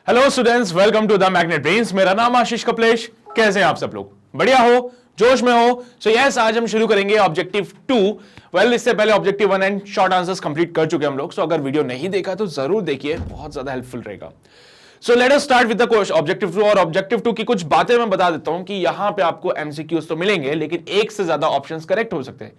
Hello students, welcome to the magnet brains. मेरा नाम आशीष कपलेश। कैसे हैं आप सब लोग? बढ़िया हो, जोश में हो? सो यस, आज हम शुरू करेंगे ऑब्जेक्टिव 2। वेल, इससे पहले objective 1 and short answers complete कर चुके हम लोग। सो अगर वीडियो नहीं देखा तो जरूर देखिए, बहुत ज्यादा हेल्पफुल रहेगा। So let us start with the objective 2। और ऑब्जेक्टिव 2 की कुछ बातें मैं बता देता हूं कि यहां पे आपको एमसीक्यूज तो मिलेंगे, लेकिन एक से ज्यादा ऑप्शंस करेक्ट हो सकते हैं।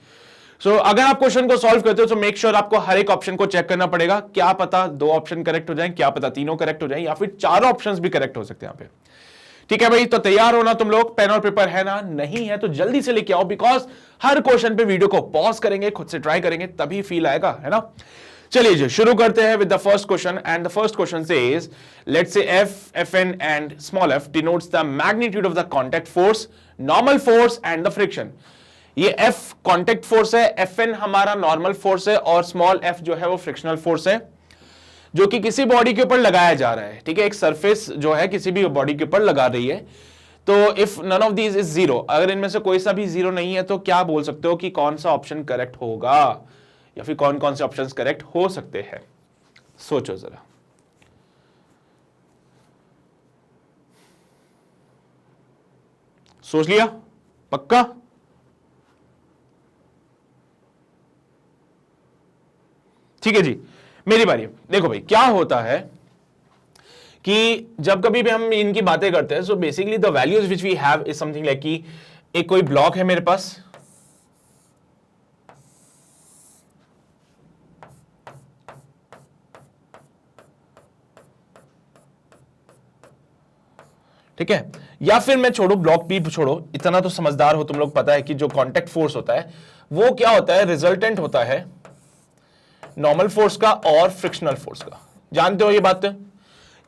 अगर आप क्वेश्चन को सॉल्व करते हो तो मेक श्योर आपको हर एक ऑप्शन को चेक करना पड़ेगा। क्या पता 2 ऑप्शन करेक्ट हो जाएं, क्या पता तीनों करेक्ट हो जाएं, या फिर 4 ऑप्शंस भी करेक्ट हो सकते हैं यहां पे। ठीक है भाई, तो तैयार हो ना तुम लोग? पेन और पेपर है ना? नहीं है तो जल्दी से लेके आओ, बिकॉज हर क्वेश्चन पे वीडियो को पॉज करेंगे, खुद से ट्राई करेंगे, तभी फील आएगा, है ना? चलिए जी, शुरू करते हैं with the first question. And the first question says, let's say Fn and small f denotes the magnitude of the contact force, normal force and the friction. ये F कॉन्टैक्ट फोर्स है, Fn हमारा normal force है, और small f जो है वो frictional force है, जो कि किसी बॉडी के ऊपर लगाया जा रहा है। ठीक है, एक सरफेस जो है किसी भी बॉडी के ऊपर लगा रही है। तो if none of these is zero, अगर इनमें से कोई सा भी जीरो नहीं है तो क्या बोल सकते हो कि कौन सा ऑप्शन करेक्ट होगा, या फिर कौन कौन से ऑप्शंस करेक्ट हो सकते हैं? सोचो जरा। सोच लिया? पक्का? ठीक है जी, मेरी बारी। देखो भाई, क्या होता है कि जब कभी भी हम इनकी बातें करते हैं, so basically the values which we have is something like कि एक कोई ब्लॉक है मेरे पास, ठीक है, या फिर मैं छोड़ो, ब्लॉक भी छोड़ो, इतना तो समझदार हो तुम लोग, पता है कि जो कांटेक्ट फोर्स होता है वो क्या होता है, रिजल्टेंट होता है नॉर्मल फोर्स का और फ्रिक्शनल फोर्स का। जानते हो ये बात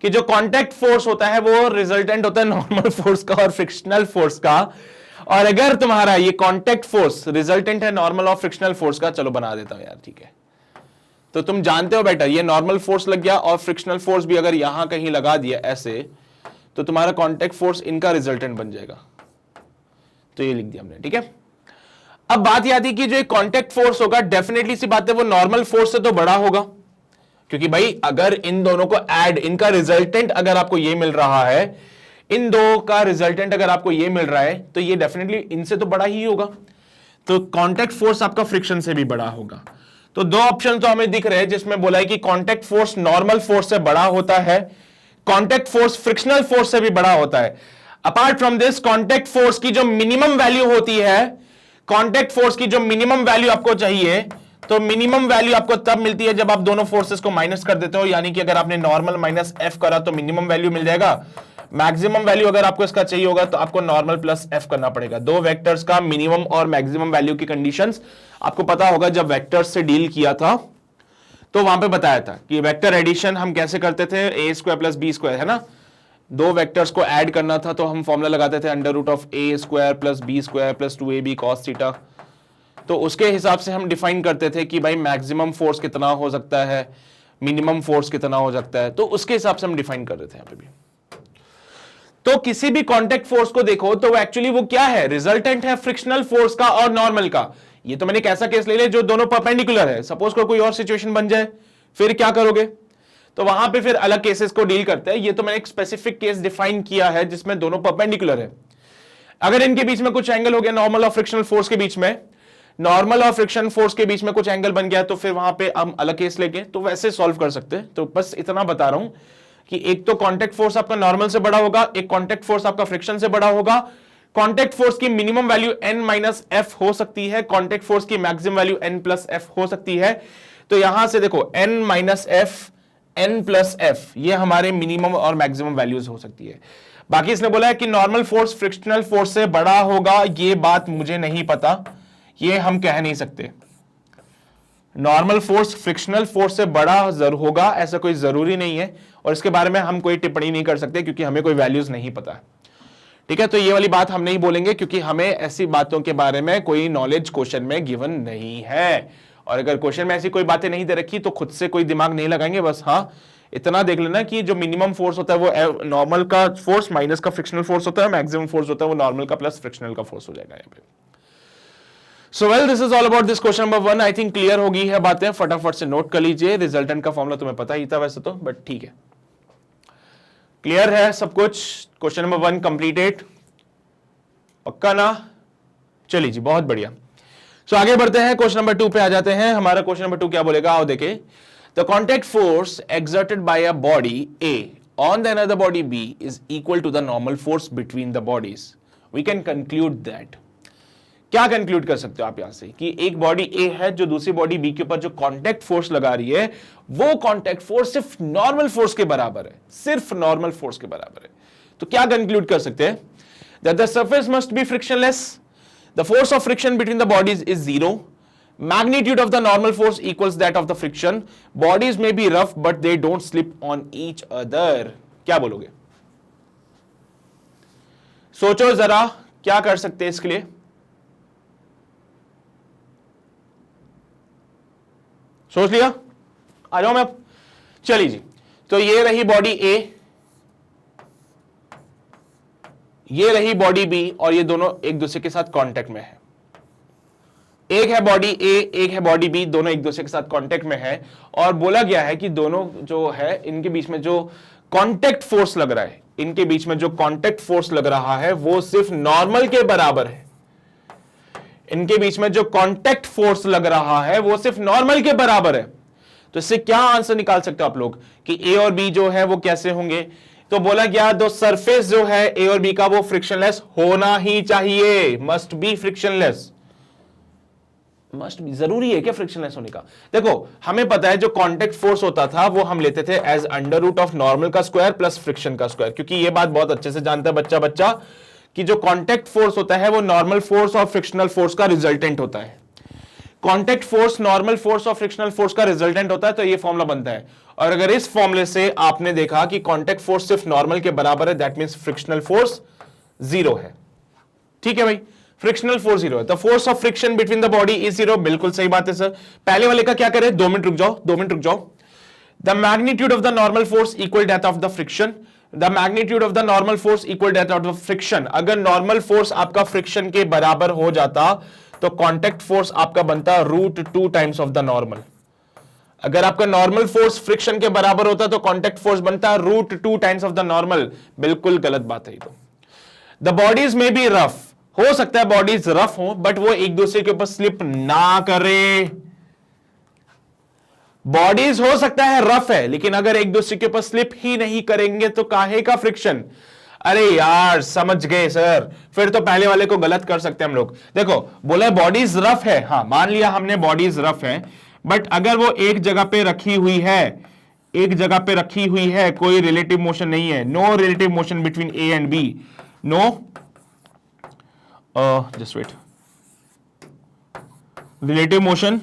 कि जो कांटेक्ट फोर्स होता है वो रिजल्टेंट होता है नॉर्मल फोर्स का और फ्रिक्शनल फोर्स का। और अगर तुम्हारा ये कांटेक्ट फोर्स रिजल्टेंट है नॉर्मल और फ्रिक्शनल फोर्स का, चलो बना देता हूं यार, ठीक है, तो तुम जानते हो बेटा, ये नॉर्मल फोर्स लग गया और फ्रिक्शनल फोर्स भी अगर यहां कहीं लगा दिया ऐसे, तो तुम्हारा कांटेक्ट फोर्स इनका रिजल्टेंट बन जाएगा। तो ये लिख दिया हमने, ठीक है। अब बात यह आती कि जो कांटेक्ट फोर्स होगा, डेफिनेटली सी बात है वो नॉर्मल फोर्स से तो बड़ा होगा, क्योंकि भाई अगर इन दोनों को ऐड, इनका रिजल्टेंट अगर आपको ये मिल रहा है, इन दो का रिजल्टेंट अगर आपको ये मिल रहा है, तो ये डेफिनेटली इनसे तो बड़ा ही होगा। तो कांटेक्ट फोर्स आपका फ्रिक्शन से भी बड़ा होगा। तो 2 ऑप्शन तो हमें दिख रहे हैं जिसमें बोला है कि कांटेक्ट फोर्स नॉर्मल फोर्स से बड़ा होता है, कांटेक्ट फोर्स फ्रिक्शनल फोर्स से भी बड़ा होता है। Apart from this, contact force की जो मिनिमम वैल्यू होती है, कांटेक्ट फोर्स की जो मिनिमम वैल्यू आपको चाहिए, तो मिनिमम वैल्यू आपको तब मिलती है जब आप दोनों फोर्सेस को माइनस कर देते हो। यानी कि अगर आपने नॉर्मल माइनस एफ करा तो मिनिमम वैल्यू मिल जाएगा। मैक्सिमम वैल्यू अगर आपको इसका चाहिए होगा तो आपको नॉर्मल प्लस एफ करना पड़ेगा। 2 वेक्टर्स का मिनिमम और मैक्सिमम वैल्यू की कंडीशंस आपको पता होगा, जब वेक्टर्स से डील किया था तो वहां पे बताया था कि वेक्टर एडिशन हम कैसे करते थे, ए स्क्वायर प्लस बी स्क्वायर, है ना। 2 वेक्टर्स को ऐड करना था तो हम फॉर्मूला लगाते थे under root of a square plus b square plus 2ab cos theta. तो उसके हिसाब से हम डिफाइन करते थे कि भाई मैक्सिमम फोर्स कितना हो सकता है, मिनिमम फोर्स कितना हो सकता है, तो उसके हिसाब से हम डिफाइन कर रहे थे यहां पे भी। तो किसी भी कांटेक्ट फोर्स को देखो तो एक्चुअली वो क्या है, रिजल्टेंट है फ्रिक्शनल फोर्स का और नॉर्मल का। ये तो मैंने कैसा केस ले लिया जो दोनों परपेंडिकुलर है। सपोज कोई और सिचुएशन बन जाए, फिर क्या करोगे? तो वहां पे फिर अलग केसेस को डील करते हैं। ये तो मैंने एक स्पेसिफिक केस डिफाइन किया है जिसमें दोनों परपेंडिकुलर है। अगर इनके बीच में कुछ एंगल हो गया, नॉर्मल और फ्रिक्शनल फोर्स के बीच में, नॉर्मल और फ्रिक्शन फोर्स के बीच में कुछ एंगल बन गया, तो फिर वहां पे हम अलग केस लेके तो वैसे सॉल्व कर सकते हैं। तो बस इतना बता रहा हूं कि एक तो कांटेक्ट फोर्स आपका नॉर्मल से बड़ा होगा, एक कांटेक्ट फोर्स आपका फ्रिक्शन से बड़ा होगा। कांटेक्ट फोर्स की minimum value n minus F हो सकती है, कांटेक्ट फोर्स की maximum value n plus F हो सकती है। तो यहां से देखो n minus F, n plus F, ये हमारे मिनिमम और मैक्सिमम वैल्यूज हो सकती है। बाकी इसने बोला है कि नॉर्मल फोर्स फ्रिक्शनल फोर्स से बड़ा होगा, ये बात मुझे नहीं पता, ये हम कह नहीं सकते। नॉर्मल फोर्स फ्रिक्शनल फोर्स से बड़ा होगा ऐसा कोई जरूरी नहीं है, और इसके बारे में हम कोई टिप्पणी नहीं कर सकते क्योंकि हमें कोई वैल्यूज नहीं पता। ठीक है, तो ये वाली बात हम नहीं बोलेंगे क्योंकि हमें ऐसी बातों के बारे में कोई नॉलेज क्वेश्चन में गिवन नहीं है। और अगर क्वेश्चन में ऐसी कोई बातें नहीं दे रखी तो खुद से कोई दिमाग नहीं लगाएंगे। बस हाँ, इतना देख लेना कि जो मिनिमम फोर्स होता है वो नॉर्मल का फोर्स माइनस का फ्रिक्शनल फोर्स होता है, मैक्सिमम फोर्स होता है वो नॉर्मल का प्लस फ्रिक्शनल का फोर्स हो जाएगा यहाँ पे। So well, this is all about this question number 1। I think clear होगी है बातें, फटाफट से नोट कर लीजिए। रिजल्टेंट का फॉर्मूला तुम्हें पता ही था वैसे तो, बट ठीक है। क्लियर है सब कुछ? क्वेश्चन नंबर 1 कंप्लीटेड, पक्का ना? चलिए जी, बहुत बढ़िया। सो आगे बढ़ते हैं, क्वेश्चन नंबर 2 पे आ जाते हैं। हमारा क्वेश्चन नंबर 2 क्या बोलेगा, आओ देखें। The contact force exerted by a body A on the another body B is equal to the normal force between the bodies. We can conclude that. क्या कंक्लूड कर सकते हो आप यहां से कि एक बॉडी ए है जो दूसरी बॉडी बी के ऊपर जो कांटेक्ट फोर्स लगा रही है, वो कांटेक्ट फोर्स सिर्फ नॉर्मल फोर्स के बराबर है, सिर्फ नॉर्मल फोर्स के बराबर है। तो क्या कंक्लूड कर सकते हैं? That the surface must be frictionless, the force of friction between the bodies is zero, magnitude of the normal force equals that of the friction, bodies may be rough but they don't slip on each other। क्या बोलोगे? सोचो जरा, क्या कर सकते हैं इसके लिए? सोच लिया? आ जाओ मैं अब। चलिए जी, तो ये रही बॉडी ए, ये रही बॉडी बी, और ये दोनों एक दूसरे के साथ कांटेक्ट में है। एक है बॉडी ए, एक है बॉडी बी, दोनों एक दूसरे के साथ कांटेक्ट में है, और बोला गया है कि दोनों जो है इनके बीच में जो कांटेक्ट फोर्स लग रहा है, इनके बीच में जो कांटेक्ट फोर्स लग रहा है वो सिर्फ नॉर्मल के बराबर है। इनके बीच में जो कांटेक्ट फोर्स लग रहा है वो सिर्फ नॉर्मल के बराबर है। तो इससे क्या आंसर निकाल सकते हो आप लोग कि ए और बी जो है वो कैसे होंगे? तो बोला गया दो सरफेस जो है ए और बी का वो फ्रिक्शनलेस होना ही चाहिए, must be frictionless. Must be जरूरी है क्या फ्रिक्शनलेस होने का? देखो हमें पता है जो कांटेक्ट फोर्स होता था वो हम लेते थे as under root of normal का स्क्वायर प्लस फ्रिक्शन का स्क्वायर, क्योंकि ये बात बहुत अच्छे से जानता है बच्चा कि जो कांटेक्ट फोर्स होता है वो नॉर्मल फोर्स और फ्रिक्शनल फोर्स का रिजल्टेंट होता है। कांटेक्ट फोर्स नॉर्मल फोर्स और फ्रिक्शनल फोर्स का रिजल्टेंट होता है, तो ये फॉर्मूला बनता है। और अगर इस फॉर्मूले से आपने देखा कि कांटेक्ट फोर्स सिर्फ नॉर्मल के बराबर है, that means frictional force zero है। ठीक है भाई, फ्रिक्शनल फोर्स जीरो है, the force of friction between the body is zero. बिल्कुल सही बात है सर। पहले वाले का क्या करें? 2 मिनट रुक जाओ। The magnitude of the normal force equal death of the friction, the magnitude of the normal force equal death of the friction. अगर नॉर्मल फोर्स आपका फ्रिक्शन के बराबर हो जाता तो कांटेक्ट फोर्स आपका बनता √2 टाइम्स ऑफ द नॉर्मल। अगर आपका नॉर्मल फोर्स फ्रिक्शन के बराबर होता तो कांटेक्ट फोर्स बनता √2 टाइम्स ऑफ द नॉर्मल। बिल्कुल गलत बात है ये तो। द बॉडीज में बी रफ, हो सकता है बॉडीज रफ हो बट वो एक दूसरे के ऊपर स्लिप ना करे। बॉडीज हो सकता है रफ है, लेकिन अगर एक दूसरे के ऊपर स्लिप ही नहीं करेंगे तो काहे का फ्रिक्शन? अरे यार समझ गए सर, फिर तो पहले वाले को गलत कर सकते हैं हम लोग। देखो बोले बॉडीज रफ है, हाँ मान लिया हमने बॉडीज रफ है, बट अगर वो एक जगह पे रखी हुई है, एक जगह पे रखी हुई है, कोई रिलेटिव मोशन नहीं है, no relative motion between A and B, no just wait, relative motion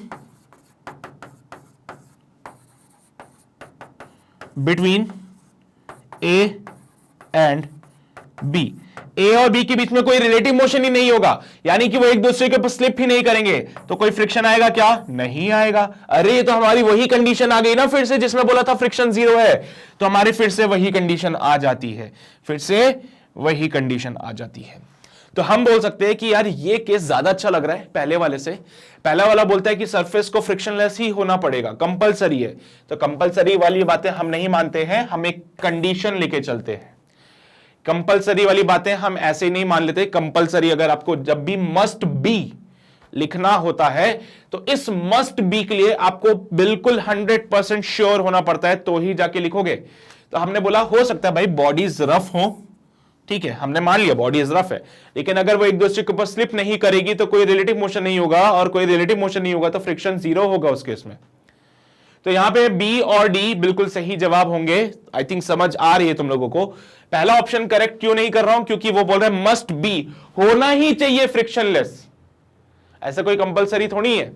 between A and B। A और बी के बीच में कोई रिलेटिव मोशन ही नहीं होगा, यानी कि वो एक दूसरे के ऊपर स्लिप ही नहीं करेंगे, तो कोई फ्रिक्शन आएगा क्या? नहीं आएगा। अरे ये तो हमारी वही कंडीशन आ गई ना फिर से, जिसमें बोला था फ्रिक्शन जीरो है, तो हमारी फिर से वही कंडीशन आ जाती है, फिर से वही कंडीशन आ जाती है। तो हम बोल सकते हैं कि यार ये केस ज्यादा अच्छा लग रहा है पहले वाले से। पहला वाला बोलता है कि सरफेस को फ्रिक्शनलेस ही होना पड़ेगा, कंपलसरी है, तो कंपलसरी वाली बातें हम नहीं मानते हैं, हम एक कंडीशन लेके चलते हैं। कंपलसरी वाली बातें हम ऐसे ही नहीं मान लेते। कंपलसरी अगर आपको जब भी मस्ट बी लिखना होता है तो इस मस्ट बी के लिए आपको बिल्कुल 100% श्योर होना पड़ता है, तो ही जाके लिखोगे। तो हमने बोला हो सकता है भाई बॉडीज रफ हो, ठीक है, हमने मान लिया बॉडीज रफ है, लेकिन अगर वो एक दूसरे के ऊपर स्लिप नहीं करेगी तो कोई रिलेटिव मोशन नहीं होगा, और कोई रिलेटिव मोशन नहीं होगा तो फ्रिक्शन जीरो होगा उस केस में। तो यहां पे बी और डी बिल्कुल सही जवाब होंगे। आई थिंक समझ आ रही है तुम लोगों को। पहला ऑप्शन करेक्ट क्यों नहीं कर रहा हूं? क्योंकि वो बोल रहे हैं मस्ट बी, होना ही चाहिए फ्रिक्शनलेस, ऐसा कोई कंपलसरी थोड़ी है।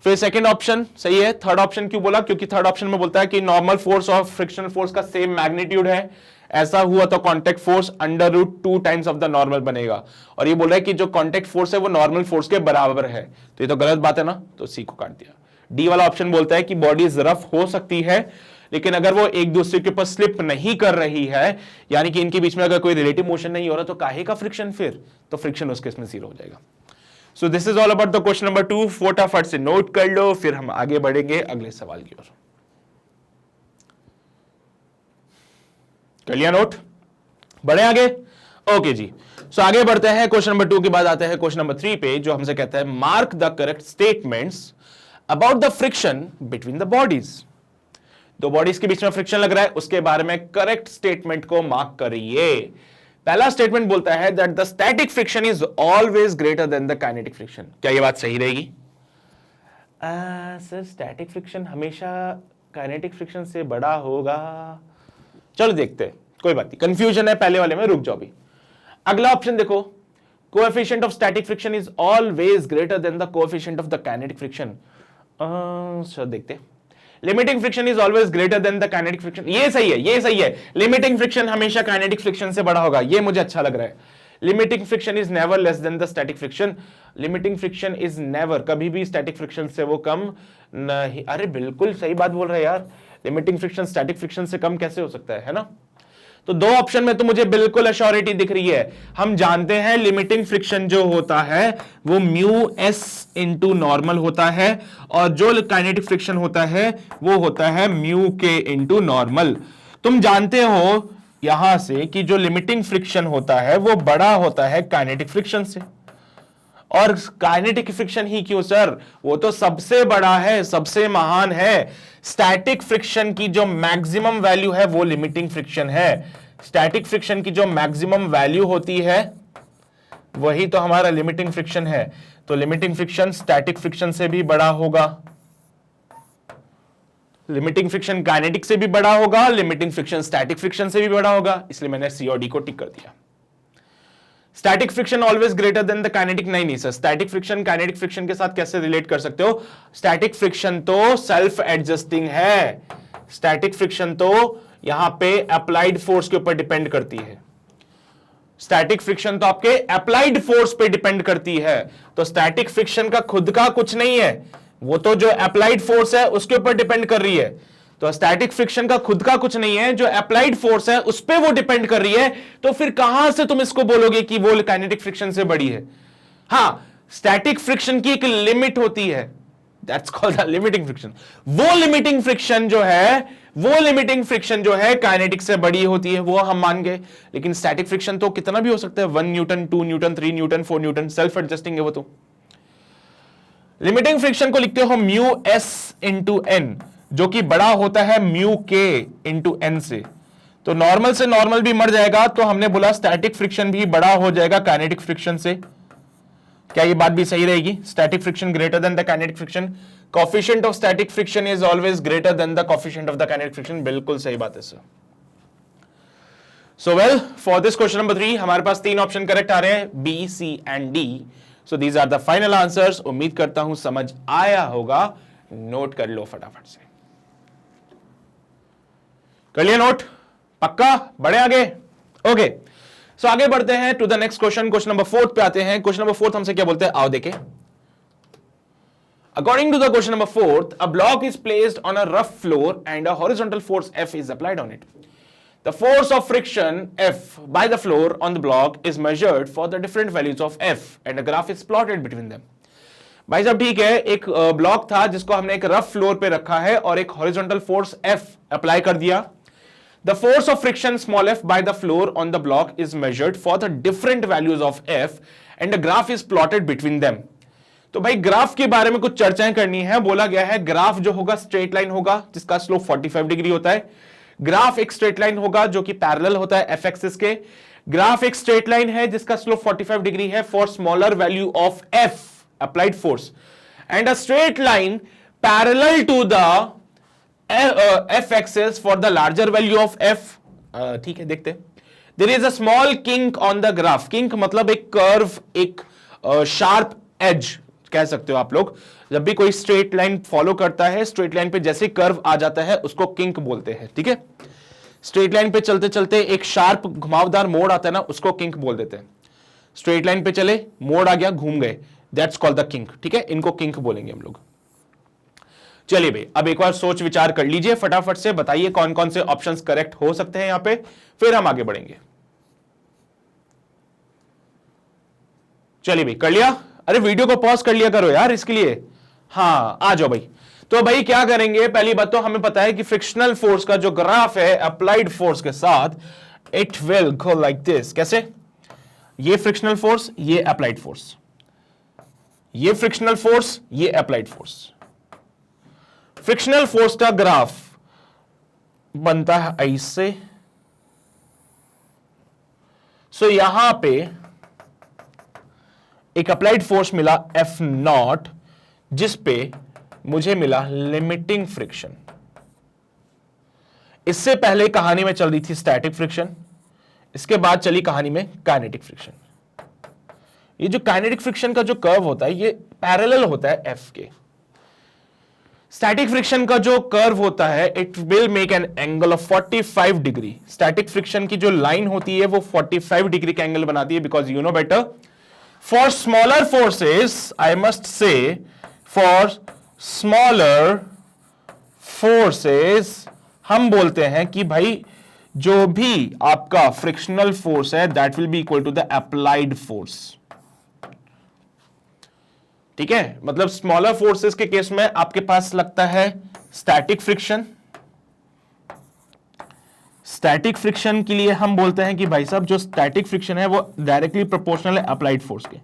फिर सेकंड ऑप्शन सही है। थर्ड ऑप्शन क्यों बोला? क्योंकि थर्ड ऑप्शन में बोलता है कि नॉर्मल फोर्स और फ्रिक्शनल फोर्स का सेम मैग्नीट्यूड है, ऐसा हुआ तो contact force √2 times of the normal बनेगा, और ये बोल रहा है कि जो कांटेक्ट फोर्स है वो नॉर्मल फोर्स के बराबर है, तो ये तो गलत बात है ना, तो सी को काट दिया। डी वाला ऑप्शन बोलता है कि बॉडीज रफ हो सकती है, लेकिन अगर वो एक दूसरे के ऊपर स्लिप नहीं कर रही है, यानी कि इनके बीच में अगर कोई रिलेटिव मोशन नहीं हो रहा, तो काहे का फ्रिक्शन? फिर तो फ्रिक्शन उस केस में जीरो हो जाएगा। So this is all about the question number 2। फटाफट से नोट कर लो, फिर हम आगे बढ़ेंगे अगले सवाल की ओर। कर लिया नोट? बढ़े आगे? ओके जी। सो आगे बढ़ते हैं, क्वेश्चन नंबर 2 के बाद आते हैं क्वेश्चन नंबर 3 पे, जो हमसे कहता है mark the correct statements about the friction between the bodies. दो बॉडीज के बीच में फ्रिक्शन लग रहा है, उसके बारे में करेक्ट स्टेटमेंट को मार्क करिए। पहला स्टेटमेंट बोलता है that the static friction is always greater than the kinetic friction. क्या यह बात सही रहेगी? सर स्टैटिक फ्रिक्शन हमेशा काइनेटिक फ्रिक्शन से बड़ा होगा। चलो देखते हैं, कोई बात नहीं, कंफ्यूजन है पहले वाले में, रुक जाओ भी। अगला ऑप्शन देखो, coefficient of static friction is always greater than the coefficient of the kinetic friction. चलो देखते हैं, limiting friction is always greater than the kinetic friction. ये सही है, ये सही है, लिमिटिंग फ्रिक्शन हमेशा काइनेटिक फ्रिक्शन से बड़ा होगा, ये मुझे अच्छा लग रहा है। Limiting friction is never less than the static friction. Limiting friction is never, कभी भी स्टैटिक फ्रिक्शन से वो कम नहीं। अरे बिल्कुल सही बात बोल रहे हैं यार, लिमिटिंग फ्रिक्शन स्टैटिक फ्रिक्शन से कम कैसे हो सकता है ना? तो दो ऑप्शन में तो मुझे बिल्कुल अश्योरिटी दिख रही है। हम जानते हैं लिमिटिंग फ्रिक्शन जो होता है वो म्यू एस इंटू नॉर्मल होता है, और जो काइनेटिक फ्रिक्शन होता है वो होता है म्यू के इंटू नॉर्मल। तुम जानते हो यहां से कि जो लिमिटिंग फ्रिक्शन होता है वो बड़ा होता है काइनेटिक फ्रिक्शन से। और काइनेटिक फ्रिक्शन ही क्यों सर, वो तो सबसे बड़ा है, सबसे महान है। स्टैटिक फ्रिक्शन की जो मैक्सिमम वैल्यू है वो लिमिटिंग फ्रिक्शन है। स्टैटिक फ्रिक्शन की जो मैक्सिमम वैल्यू होती है वही तो हमारा लिमिटिंग फ्रिक्शन है। तो लिमिटिंग फ्रिक्शन स्टैटिक फ्रिक्शन से भी बड़ा होगा, लिमिटिंग फ्रिक्शन काइनेटिक से भी बड़ा होगा, लिमिटिंग फ्रिक्शन स्टैटिक फ्रिक्शन से भी बड़ा होगा, इसलिए मैंने सी और डी को टिक कर दिया। Static friction always greater than the kinetic, नहीं sir, static friction kinetic friction के साथ कैसे रिलेट कर सकते हो? स्टैटिक फ्रिक्शन तो सेल्फ एडजस्टिंग है, स्टैटिक फ्रिक्शन तो यहां पे अप्लाइड फोर्स के ऊपर डिपेंड करती है। स्टैटिक फ्रिक्शन तो आपके अप्लाइड फोर्स पे डिपेंड करती है, तो स्टैटिक फ्रिक्शन का खुद का कुछ नहीं है, वो तो जो अप्लाइड फोर्स है उसके ऊपर डिपेंड कर रही है। तो स्टैटिक फ्रिक्शन का खुद का कुछ नहीं है, जो अप्लाइड फोर्स है उस पे वो डिपेंड कर रही है। तो फिर कहां से तुम इसको बोलोगे कि वो काइनेटिक फ्रिक्शन से बड़ी है? हां, स्टैटिक फ्रिक्शन की एक लिमिट होती है, that's called the limiting friction. वो लिमिटिंग फ्रिक्शन जो है, वो लिमिटिंग फ्रिक्शन जो है काइनेटिक से बड़ी होती है, वो हम मान गए। लेकिन स्टैटिक फ्रिक्शन तो कितना भी हो सकता है, 1 Newton, 2 Newton, 3 Newton, 4 Newton, self adjusting है वो तो। लिमिटिंग फ्रिक्शन को लिखते हो म्यू एस इंटू एन, जो कि बड़ा होता है म्यू के इंटू एन से। तो नॉर्मल से नॉर्मल भी मर जाएगा, तो हमने बोला स्टैटिक फ्रिक्शन भी बड़ा हो जाएगा काइनेटिक फ्रिक्शन से। क्या ये बात भी सही रहेगी? Static friction greater than the kinetic friction, coefficient of static friction is always greater than the coefficient of the kinetic friction. बिल्कुल सही बात है sir. So well, for this question number 3 हमारे पास 3 ऑप्शन करेक्ट आ रहे हैं, B, C and D. So these are the final answers. उम्मीद करता हूं समझ आया होगा, नोट कर लो फटाफट से। कर लिया नोट? पक्का? बढ़े आगे? ओके, सो आगे बढ़ते हैं to the next question. Question number 4 पे आते हैं। क्वेश्चन नंबर 4 हमसे क्या बोलते हैं, आओ देखें। According to the question number 4, a block is placed on a rough floor and a horizontal force F is applied on it. The force of friction F by the floor on the block is measured for the different values of F and a graph is plotted between them. भाई साहब ठीक है, एक block था जिसको हमने एक rough floor पे रखा है और एक हॉरिजॉन्टल फोर्स F अप्लाई कर दिया। The force of friction small f by the floor on the block is measured for the different values of F and a graph is plotted between them. तो भाई graph के बारे में कुछ चर्चाएं करनी है। बोला गया है ग्राफ जो होगा स्ट्रेट लाइन होगा जिसका स्लोप 45 डिग्री होता है। ग्राफ एक स्ट्रेट लाइन होगा जो कि पैरेलल होता है एफ एक्सिस के। ग्राफ एक स्ट्रेट लाइन है जिसका स्लोप 45 डिग्री है for smaller value of F applied force, and a straight line parallel to the F axis for the larger value of F. ठीक है, देखते। There is a small kink on the graph. Kink मतलब एक curve, एक sharp as कह सकते हो आप लोग। जब भी कोई स्ट्रेट लाइन फॉलो करता है, स्ट्रेट लाइन पे जैसे कर्व आ जाता है उसको किंक बोलते हैं। ठीक है, स्ट्रेट लाइन पे चलते चलते एक शार्प घुमावदार मोड़ आता है ना, उसको किंक बोल देते हैं। स्ट्रेट लाइन पे चले, मोड़ आ गया, घूम गए, दैट्स कॉल्ड द किंक। ठीक है, इनको किंक बोलेंगे हम लोग। चलिए भाई, अब एक बार सोच विचार कर लीजिए, फटाफट से बताइए कौन कौन से ऑप्शंस करेक्ट हो सकते हैं यहां पे, फिर हम आगे बढ़ेंगे। चलिए भाई, कर लिया? अरे वीडियो को पॉज कर लिया करो यार इसके लिए। हाँ, आ जाओ भाई। तो भाई क्या करेंगे, पहली बात तो हमें पता है कि फ्रिक्शनल फोर्स का जो ग्राफ है अप्लाइड फोर्स के साथ, it will go like this. कैसे? ये फ्रिक्शनल फोर्स, ये अप्लाइड फोर्स, ये फ्रिक्शनल फोर्स, ये अप्लाइड फोर्स। फ्रिक्शनल फोर्स का ग्राफ बनता है ऐसे। सो यहां पे एक अप्लाइड फोर्स मिला F0, जिस पे मुझे मिला लिमिटिंग फ्रिक्शन। इससे पहले कहानी में चल रही थी स्टैटिक फ्रिक्शन, इसके बाद चली कहानी में काइनेटिक फ्रिक्शन। ये जो काइनेटिक फ्रिक्शन का जो कर्व होता है ये पैरेलल होता है F के। स्टैटिक फ्रिक्शन का जो कर्व होता है it will make an angle of 45 degree. Static friction की जो लाइन होती है वो 45 डिग्री का एंगल बनाती है, because you know better for smaller forces, I must say for smaller forces हम बोलते हैं कि भाई जो भी आपका फ्रिक्शनल फोर्स है that will be equal to the applied force. ठीक है, मतलब स्मॉलर फोर्सेस के केस में आपके पास लगता है स्टैटिक फ्रिक्शन। स्टैटिक फ्रिक्शन के लिए हम बोलते हैं कि भाई साहब जो स्टैटिक फ्रिक्शन है वो डायरेक्टली प्रोपोर्शनल है अप्लाइड फोर्स के।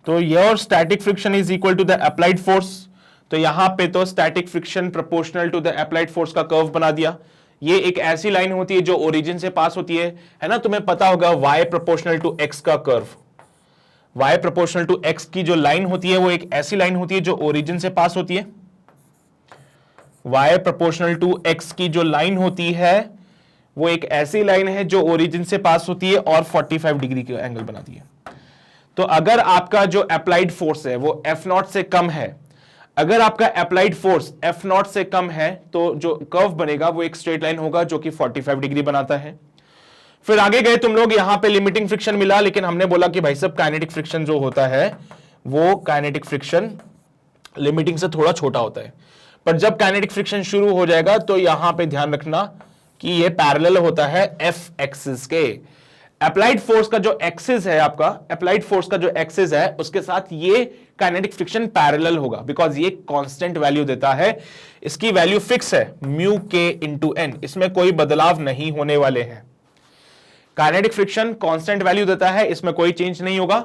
तो your static friction is equal to the applied force. तो यहां पे तो static friction proportional to the applied force का कर्व बना दिया। ये एक ऐसी लाइन होती है जो ओरिजिन से पास होती है ना? तुम्हें पता होगा y प्रोपोर्शनल टू x का curve, y proportional to x की जो लाइन होती है वो एक ऐसी लाइन होती है जो ओरिजिन से पास होती है। y प्रोपोर्शनल टू x की जो लाइन होती है वो एक ऐसी लाइन है जो ओरिजिन से पास होती है और 45 डिग्री का एंगल बनाती है। तो अगर आपका जो अप्लाइड फोर्स है वो F0 से कम है, अगर आपका अप्लाइड फोर्स F0 से कम है तो जो कर्व बनेगा वो एक स्ट्रेट लाइन होगा जो कि 45 डिग्री बनाता है। फिर आगे गए तुम लोग, यहां पे लिमिटिंग फ्रिक्शन मिला, लेकिन हमने बोला कि भाई साहब काइनेटिक फ्रिक्शन जो होता है वो काइनेटिक फ्रिक्शन लिमिटिंग से थोड़ा छोटा होता है। पर जब काइनेटिक फ्रिक्शन शुरू हो जाएगा तो यहां पे ध्यान रखना कि ये पैरेलल होता है एफ एक्सिस के। अप्लाइड फोर्स का जो एक्सिस है आपका, अप्लाइड फोर्स का जो एक्सिस है उसके साथ ये काइनेटिक फ्रिक्शन पैरेलल होगा, बिकॉज ये कांस्टेंट वैल्यू देता है। इसकी वैल्यू फिक्स है म्यू के इंटू एन, इसमें कोई बदलाव नहीं होने वाले हैं। काइनेटिक फ्रिक्शन कांस्टेंट वैल्यू देता है, इसमें कोई चेंज नहीं होगा।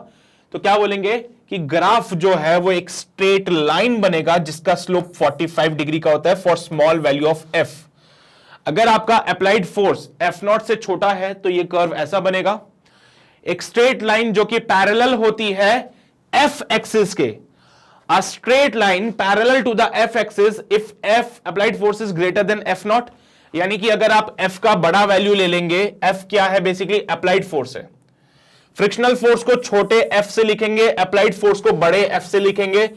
तो क्या बोलेंगे कि ग्राफ जो है वो एक स्ट्रेट लाइन बनेगा जिसका स्लोप 45 डिग्री का होता है for small value of F. अगर आपका अप्लाइड फोर्स F0 से छोटा है तो ये कर्व ऐसा बनेगा, एक स्ट्रेट लाइन जो कि पैरेलल होती है F एक्सिस के। A straight line parallel to the F axis if F applied force is greater than F0, यानी कि अगर आप F का बड़ा वैल्यू ले लेंगे, F क्या है बेसिकली अप्लाइड फोर्स है। फ्रिक्शनल फोर्स को छोटे F से लिखेंगे, अप्लाइड फोर्स को बड़े F से लिखेंगे।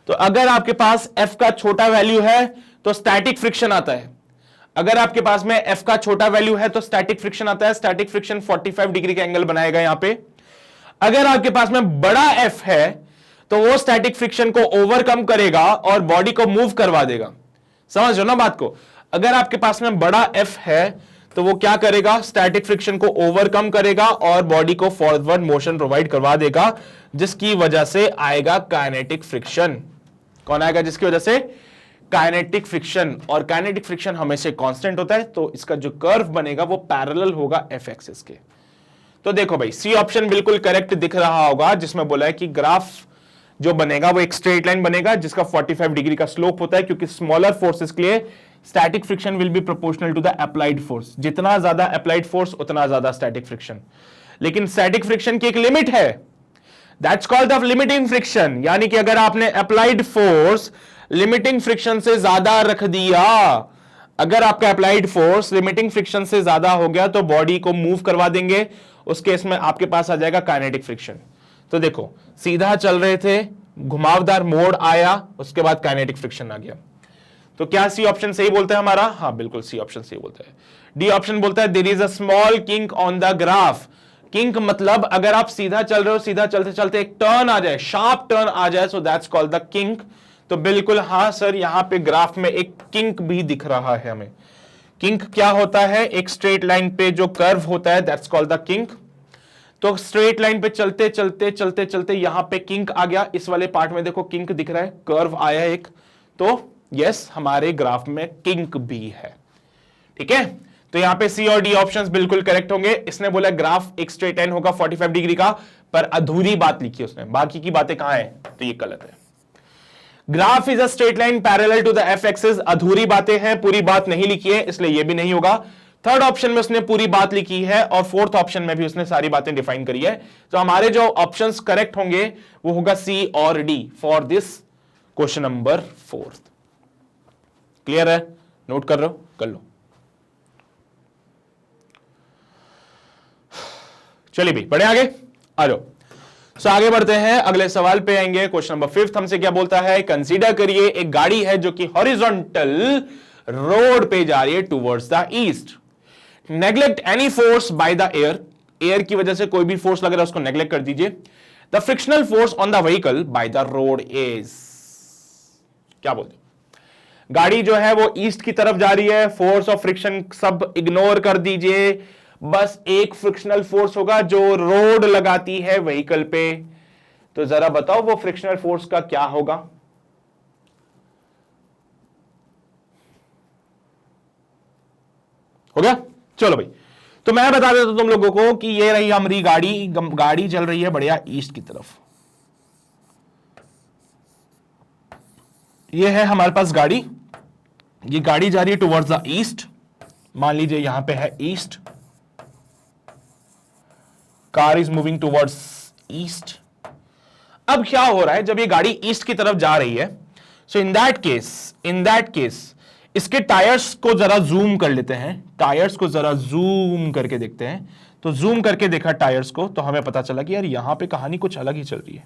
तो अगर आपके पास F का छोटा वैल्यू है तो स्टैटिक फ्रिक्शन आता है, अगर आपके पास में F का छोटा वैल्यू है तो स्टैटिक फ्रिक्शन आता है। स्टैटिक फ्रिक्शन 45 डिग्री का एंगल बनाएगा यहां पे। अगर आपके पास में बड़ा F है तो वो स्टैटिक फ्रिक्शन को ओवरकम करेगा और बॉडी को मूव करवा देगा। समझ लो ना बात को? अगर आपके पास में बड़ा F है तो वो क्या करेगा, स्टैटिक फ्रिक्शन को ओवरकम करेगा और बॉडी को फॉरवर्ड मोशन प्रोवाइड करवा देगा, जिसकी वजह से आएगा काइनेटिक फ्रिक्शन। कौन आएगा? जिसकी वजह से काइनेटिक फ्रिक्शन। और काइनेटिक फ्रिक्शन हमेशा कांस्टेंट होता है, तो इसका जो कर्व बनेगा वो पैरेलल होगा एफ एक्सिस के। तो देखो भाई, सी ऑप्शन बिल्कुल करेक्ट दिख रहा होगा, जिसमें बोला है कि ग्राफ जो बनेगा वो एक स्ट्रेट लाइन बनेगा जिसका 45 डिग्री का स्लोप होता है, क्योंकि स्मॉलर फोर्सेस के लिए static friction will be proportional to the applied force. जितना ज्यादा अप्लाइड फोर्स उतना ज्यादा स्टैटिक फ्रिक्शन। लेकिन स्टैटिक फ्रिक्शन की एक लिमिट है, that's called the limiting friction. यानी कि अगर आपने अप्लाइड फोर्स लिमिटिंग फ्रिक्शन से ज्यादा रख दिया, अगर आपका अप्लाइड फोर्स लिमिटिंग फ्रिक्शन से ज्यादा हो गया तो बॉडी को मूव करवा देंगे, उस केस में आपके पास आ जाएगा काइनेटिक फ्रिक्शन। तो देखो, सीधा चल रहे थे, घुमावदार मोड़ आया, उसके बाद काइनेटिक फ्रिक्शन आ गया। तो क्या सी ऑप्शन सही बोलता है हमारा? हाँ बिल्कुल, सी ऑप्शन सही बोलता है। डी ऑप्शन बोलता है there is a small kink on the graph. Kink मतलब अगर आप सीधा चल रहे हो, सीधा चलते चलते एक टर्न आ जाए, शार्प टर्न आ जाए, so that's called the kink. तो बिल्कुल हाँ सर, यहां पे ग्राफ में एक किंक भी दिख रहा है हमें। किंक क्या होता है? एक स्ट्रेट लाइन पे जो कर्व होता है, दैट्स कॉल्ड द किंक। तो स्ट्रेट लाइन पे चलते चलते चलते चलते यहां पे किंक आ गया, इस वाले पार्ट में देखो किंक दिख रहा है, कर्व आया एक, तो यस हमारे ग्राफ में किंक भी है। ठीक है, तो यहां पे सी और डी ऑप्शंस बिल्कुल करेक्ट होंगे। इसने बोला ग्राफ एक स्ट्रेट लाइन होगा 45 डिग्री का, पर अधूरी बात लिखी उसने, बाकी की बातें कहां है, तो ये गलत है। Graph is a straight line parallel to the F axis, अधूरी बातें हैं, पूरी बात नहीं लिखी है, इसलिए ये भी नहीं होगा। थर्ड ऑप्शन में उसने पूरी बात लिखी है और फोर्थ ऑप्शन में भी उसने सारी बातें डिफाइन करी है। तो हमारे जो ऑप्शंस करेक्ट होंगे वो होगा सी और D for this question number 4। Clear है, नोट कर रहे हो, कर लो। चलिए भाई बढ़े आगे, आ जाओ। सो आगे बढ़ते हैं, अगले सवाल पे आएंगे। क्वेश्चन नंबर 5 हमसे क्या बोलता है, कंसीडर करिए एक गाड़ी है जो कि हॉरिजॉन्टल रोड पे जा रही है towards the east. Neglect any force by the air, air की वजह से कोई भी फोर्स लग रहा है उसको नेग्लेक्ट कर दीजिए। The frictional force on the vehicle by the road is, क्या बोलते हो, गाड़ी जो है वो ईस्ट की तरफ जा रही है, फोर्स ऑफ फ्रिक्शन सब इग्नोर कर दीजिए, बस एक फ्रिक्शनल फोर्स होगा जो रोड लगाती है व्हीकल पे। तो जरा बताओ वो फ्रिक्शनल फोर्स का क्या होगा। हो गया, चलो भाई। तो मैं बता देता हूं तुम लोगों को कि ये रही हमारी गाड़ी, गाड़ी चल रही है बढ़िया ईस्ट की तरफ। ये है हमारे पास गाड़ी, ये गाड़ी जा रही है टुवर्ड्स द ईस्ट, मान लीजिए यहां पे है east, car is moving towards east. अब क्या हो रहा है, जब ये गाड़ी ईस्ट की तरफ जा रही है, सो इन दैट केस इसके टायर्स को जरा जूम कर लेते हैं, टायर्स को जरा जूम करके देखते हैं। तो जूम करके देखा टायर्स को, तो हमें पता चला कि यार यहां पे कहानी कुछ अलग ही चल रही है,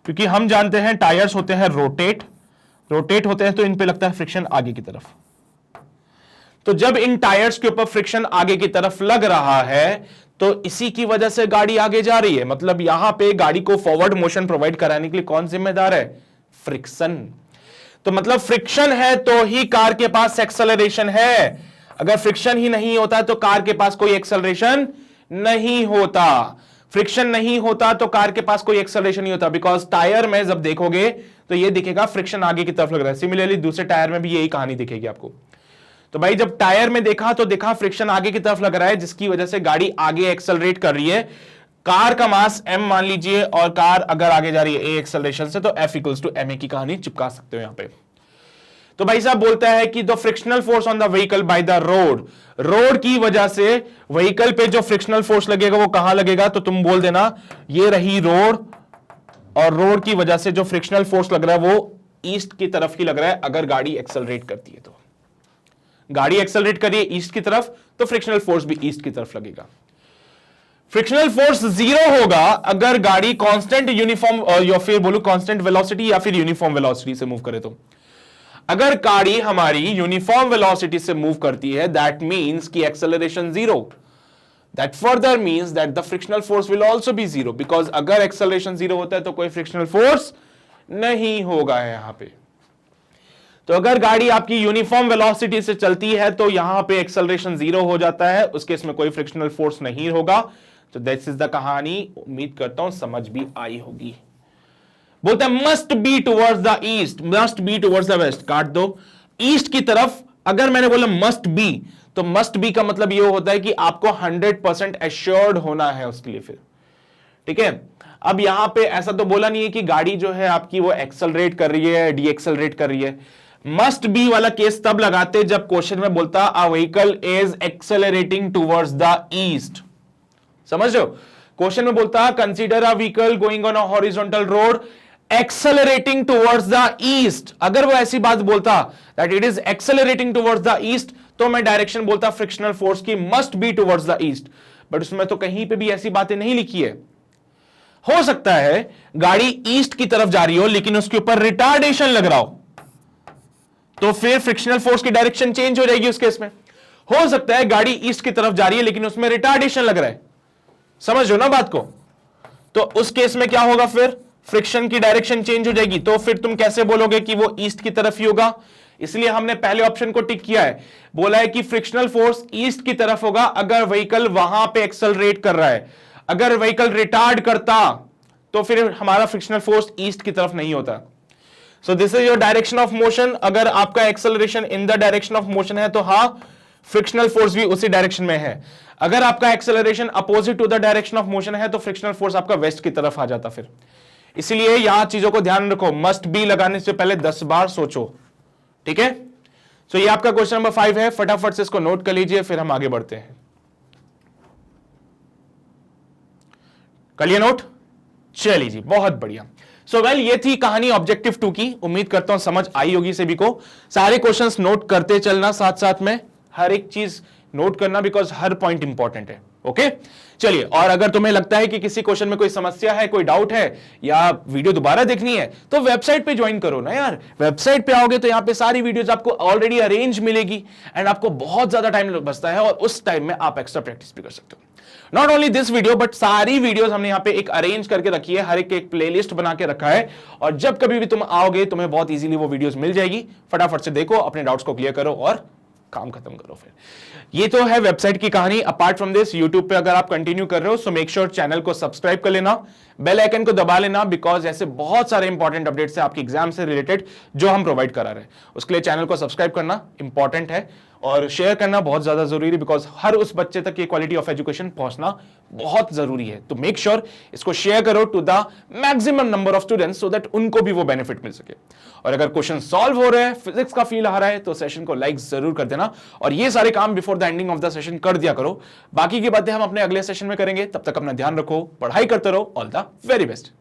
क्योंकि हम जानते हैं टायर्स होते हैं रोटेट होते हैं, तो इन पे लगता है फ्रिक्शन आगे की तरफ। तो जब इन टायर्स के ऊपर फ्रिक्शन आगे की तरफ लग रहा है, तो इसी की वजह से गाड़ी आगे जा रही है। मतलब यहां पे गाड़ी को फॉरवर्ड मोशन प्रोवाइड कराने के लिए कौन जिम्मेदार है, फ्रिक्शन। तो मतलब फ्रिक्शन है तो ही कार के पास एक्सेलरेशन है, अगर फ्रिक्शन ही नहीं होता तो कार के पास कोई एक्सेलरेशन नहीं होता। फ्रिक्शन नहीं होता तो कार के पास कोई एक्सेलरेशन नहीं होता, बिकॉज टायर में जब देखोगे तो ये दिखेगा फ्रिक्शन आगे की तरफ लग रहा है। सिमिलरली दूसरे टायर में भी यही कहानी दिखेगी आपको। तो भाई जब टायर में देखा तो देखा फ्रिक्शन आगे की तरफ लग रहा है, जिसकी वजह से गाड़ी आगे एक्सेलरेट कर रही है। कार का मास m मान लीजिए, और कार अगर आगे जा रही है a एक्सेलरेशन से, तो F इक्वल्स टू ma की कहानी चिपका सकते हो यहां पे। तो भाई साहब बोलता है कि the frictional force on the vehicle by the road की वजह से व्हीकल पे जो फ्रिक्शनल फोर्स लगेगा वो कहां लगेगा, तो तुम बोल देना ये रही रोड, और रोड की वजह से जो फ्रिक्शनल फोर्स लग रहा है वो ईस्ट की तरफ ही लग रहा है। अगर गाड़ी एक्सेलरेट करती है, तो गाड़ी एक्सेलरेट करिए ईस्ट की तरफ, तो फ्रिक्शनल फोर्स भी ईस्ट की तरफ लगेगा। फ्रिक्शनल फोर्स 0 होगा अगर गाड़ी कांस्टेंट यूनिफॉर्म, या फिर बोलूं कांस्टेंट वेलोसिटी या फिर यूनिफॉर्म वेलोसिटी से मूव करे। तो अगर गाड़ी हमारी यूनिफॉर्म वेलोसिटी से मूव करती है, दैट मींस कि acceleration 0, that further means that the frictional force will also be 0, because अगर एक्सेलरेशन 0 होता है तो कोई फ्रिक्शनल फोर्स नहीं होगा यहां पे। तो अगर गाड़ी आपकी यूनिफॉर्म वेलोसिटी से चलती है तो यहां पे एक्सेलरेशन 0 हो जाता है, उस केस में कोई फ्रिक्शनल फोर्स नहीं होगा। तो दैट्स इज द कहानी, उम्मीद करता हूं समझ भी आई होगी। बोलते हैं must be towards the east, must be towards the west, काट दो ईस्ट की तरफ। अगर मैंने बोला मस्ट बी, तो मस्ट बी का मतलब यह होता है कि आपको 100% एश्योर्ड होना है उसके लिए फिर, ठीक है। अब यहां पे ऐसा तो बोला नहीं है कि गाड़ी जो है आपकी वो एक्सेलरेट कर रही है, डी एक्सेलरेट कर रही है। मस्ट बी वाला केस तब लगाते जब क्वेश्चन में बोलता a vehicle is accelerating towards the east, समझ रहे हो। क्वेश्चन में बोलता consider a vehicle going on a horizontal road accelerating towards the east. अगर वो ऐसी बात बोलता that it is accelerating towards the east, तो मैं डायरेक्शन बोलता फ्रिक्शनल फोर्स की must be towards the east, but उसमें तो कहीं पे भी ऐसी बातें नहीं लिखी है। हो सकता है गाड़ी ईस्ट की तरफ जा रही हो लेकिन उसके ऊपर रिटार्डेशन लग रहा हो, तो फिर फ्रिक्शनल फोर्स की डायरेक्शन चेंज हो जाएगी उस केस में। हो सकता है गाड़ी ईस्ट की तरफ जा रही है लेकिन उसमें रिटार्डेशन लग रहा है, समझ लो ना बात को। तो उस केस में क्या होगा, फिर फ्रिक्शन की डायरेक्शन चेंज हो जाएगी। तो फिर तुम कैसे बोलोगे कि वो ईस्ट की तरफ ही होगा, इसलिए हमने पहले ऑप्शन को टिक किया है, बोला है कि फ्रिक्शनल फोर्स ईस्ट की तरफ होगा अगर व्हीकल वहां पे एक्सेलरेट कर रहा है। अगर व्हीकल रिटार्ड करता तो फिर हमारा फ्रिक्शनल फोर्स ईस्ट की तरफ नहीं होता। So this is your direction of motion. अगर आपका acceleration in the direction of motion है तो हाँ, फ्रिक्शनल फोर्स भी उसी डायरेक्शन में है। अगर आपका acceleration opposite to the direction of motion है तो फ्रिक्शनल फोर्स आपका वेस्ट की तरफ आ जाता फिर। इसलिए यहां चीजों को ध्यान रखो, मस्ट बी लगाने से पहले 10 बार सोचो, ठीक है। सो ये आपका क्वेश्चन नंबर 5 है, फटाफट से इसको नोट कर लीजिए, फिर हम आगे बढ़ते हैं। कर लिया नोट? चलिए जी, बहुत बढ़िया। सो वेल, ये थी कहानी ऑब्जेक्टिव 2 की। उम्मीद करता हूं समझ आई होगी सभी को। सारे क्वेश्चंस नोट करते चलना, साथ साथ में हर एक चीज नोट करना, बिकॉज हर पॉइंट इंपॉर्टेंट है। ओके, चलिए। और अगर तुम्हें लगता है कि किसी क्वेश्चन में कोई समस्या है, कोई डाउट है, या वीडियो दोबारा देखनी है, तो वेबसाइट पे ज्वाइन करो ना यार। वेबसाइट पे आओगे तो यहाँ पे सारी वीडियोस आपको ऑलरेडी अरेंज मिलेगी, एंड आपको बहुत ज्यादा टाइम बचता है, और उस टाइम में आप एक्स्ट्रा प्रैक्टिस भी कर सकते हो। Not only this video, but सारी वीडियोस हमने यहाँ पे एक अरेंज करके रखी है, हर एक प्लेलिस्ट बना के रखा है, और जब कभी भी तुम आओगे तुम्हें बहुत इजीली वो वीडियोस मिल जाएगी। फटाफट से देखो, अपने डाउट्स को क्लियर करो और काम खत्म करो फिर। ये तो है वेबसाइट की कहानी। अपार्ट फ्रॉम दिस, यूट्यूब पे अगर आप कंटिन्यू कर रहे हो, सो मेक श्योर चैनल को सब्सक्राइब कर लेना, बेल आइकन को दबा लेना, बिकॉज ऐसे बहुत सारे इंपॉर्टेंट अपडेट्स है आपके एग्जाम से रिलेटेड जो हम प्रोवाइड करा रहे हैं। उसके लिए चैनल को सब्सक्राइब करना इंपॉर्टेंट है, और शेयर करना बहुत ज्यादा जरूरी है, बिकॉज हर उस बच्चे तक ये क्वालिटी ऑफ एजुकेशन पहुंचना बहुत जरूरी है। तो मेक श्योर इसको शेयर करो to the maximum number of students, so that उनको भी वो बेनिफिट मिल सके। और अगर क्वेश्चन सॉल्व हो रहे हैं, फिजिक्स का फील आ रहा है, तो सेशन को लाइक जरूर कर देना, और ये सारे काम before the ending of the session कर दिया करो। बाकी की बातें हम अपने अगले सेशन में करेंगे। तब तक अपना ध्यान रखो, पढ़ाई करते रहो। All the very best.